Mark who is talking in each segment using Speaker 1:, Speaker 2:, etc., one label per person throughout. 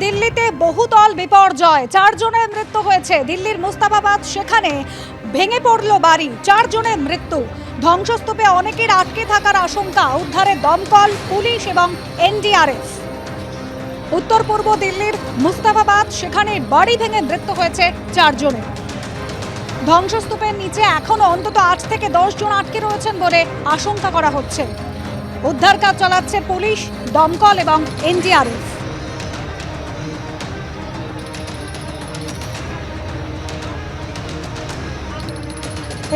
Speaker 1: দিল্লিতে বহুতল বিপর্যয়, 4 জনের মৃত্যু হয়েছে। দিল্লির মুস্তাফাবাদ সেখানে ভেঙে পড়ল বাড়ি, 4 জনের মৃত্যু। ধ্বংসস্তূপে অনেকের আটকে থাকার আশঙ্কা, উদ্ধারে দমকল, পুলিশ এবং এনডিআরএফ। উত্তর পূর্ব দিল্লির মুস্তাফাবাদ সেখানে বাড়ি ভেঙে মৃত্যু হয়েছে 4 জনের। ধ্বংসস্তূপের নিচে এখনো অন্তত 8 থেকে 10 জন আটকে রয়েছেন বলে আশঙ্কা করা হচ্ছে। উদ্ধার কাজ চালাচ্ছে পুলিশ, দমকল এবং এনডিআরএফ।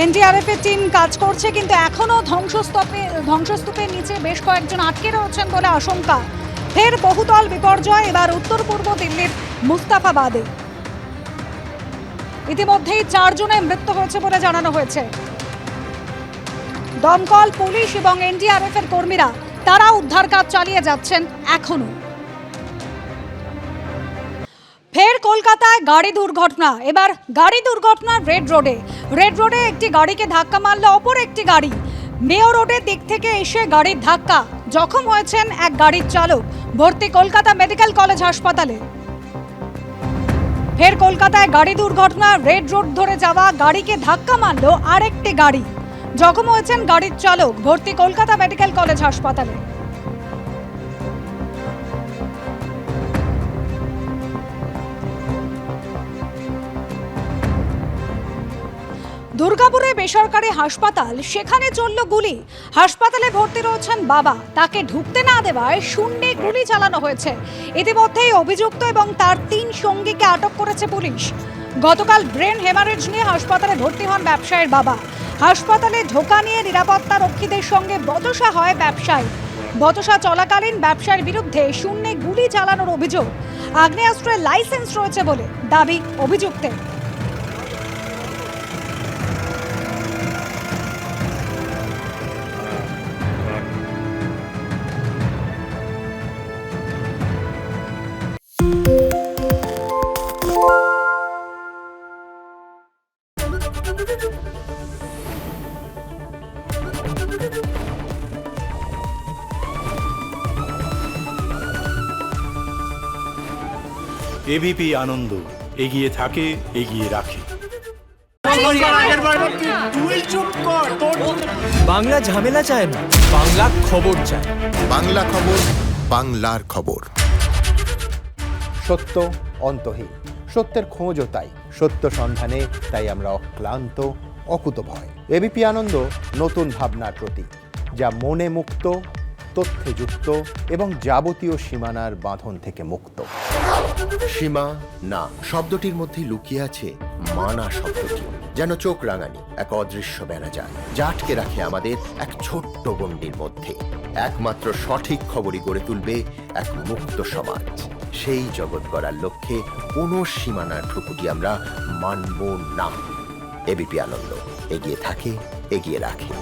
Speaker 1: এনডিআরএফ এর টিম কাজ করছে, কিন্তু এখনো ধ্বংসস্তূপের নিচে বেশ কয়েকজন আটকে রয়েছেন বলে আশঙ্কা। ফের বহুতল বিপর্যয় এবার উত্তর পূর্ব দিল্লির মুস্তাফাবাদে। ইতিমধ্যেই 4 জনের মৃত্যু হয়েছে বলে জানানো হয়েছে। দমকল, পুলিশ এবং এনডিআরএফ এর কর্মীরা তারা উদ্ধার কাজ চালিয়ে যাচ্ছেন এখনো। ফের কলকাতায় গাড়ি দুর্ঘটনা, এবার গাড়ি দুর্ঘটনা রেড রোডে একটি গাড়িকে ধাক্কা মারল অপর একটি গাড়ি। মেয়ো রোডের দিক থেকে এসে গাড়ির ধাক্কা, জখম হয়েছেন এক গাড়ির চালক, ভর্তি কলকাতা মেডিকেল কলেজ হাসপাতালে। ফের কলকাতায় গাড়ি দুর্ঘটনা, রেড রোড ধরে যাওয়া গাড়িকে ধাক্কা মারল আরেকটি গাড়ি, জখম হয়েছেন গাড়ির চালক, ভর্তি কলকাতা মেডিকেল কলেজ হাসপাতালে। দুর্গাপুরে বেসরকারি হাসপাতাল, সেখানে চলল গুলি। হাসপাতালে ভর্তি রয়েছেন বাবা, তাকে ঢুকতে না দেওয়ায় শূন্যে গুলি চালানো হয়েছে। ইতিমধ্যেই অভিযুক্ত এবং তার 3 সঙ্গীকে আটক করেছে পুলিশ। গতকাল ব্রেন হেমারেজ নিয়ে হাসপাতালে ভর্তি হন ব্যবসায়ীর বাবা। হাসপাতালে ঢোকা নিয়ে নিরাপত্তা রক্ষীদের সঙ্গে বচসা হয় ব্যবসায়ী। বচসা চলাকালীন ব্যবসায়ীর বিরুদ্ধে শূন্যে গুলি চালানোর অভিযোগ। আগ্নেয়াস্ত্রের লাইসেন্স রয়েছে বলে দাবি অভিযুক্তের।
Speaker 2: এবিপি আনন্দ, এগিয়ে থাকে, এগিয়ে রাখে।
Speaker 3: বাংলা ঝামেলা চায় না, বাংলা খবর চায়।
Speaker 4: বাংলা খবর, বাংলার খবর।
Speaker 5: সত্য অন্তহীন, সত্যের খোঁজও তাই, সত্য সন্ধানে তাই আমরা অক্লান্ত, অকুতভয়। এবিপি আনন্দ নতুন ভাবনার প্রতীক, যা মনে মুক্ত, তথ্যে যুক্ত এবং যাবতীয় সীমানার বাঁধন থেকে মুক্ত।
Speaker 4: সীমা না শব্দটির মধ্যে লুকিয়ে আছে মানা শব্দটি, যেন চোখ রাঙানি এক অদৃশ্য বেড়াজাল, যা আটকে রাখে আমাদের এক ছোট্ট গণ্ডির মধ্যে। একমাত্র সঠিক খবরই গড়ে তুলবে এক মুক্ত সমাজ। সেই জগৎ গড়ার লক্ষ্যে কোনো সীমানার ঠুকুটি আমরা মানব না। এবিপি আনন্দ, এগিয়ে থাকে, এগিয়ে রাখে।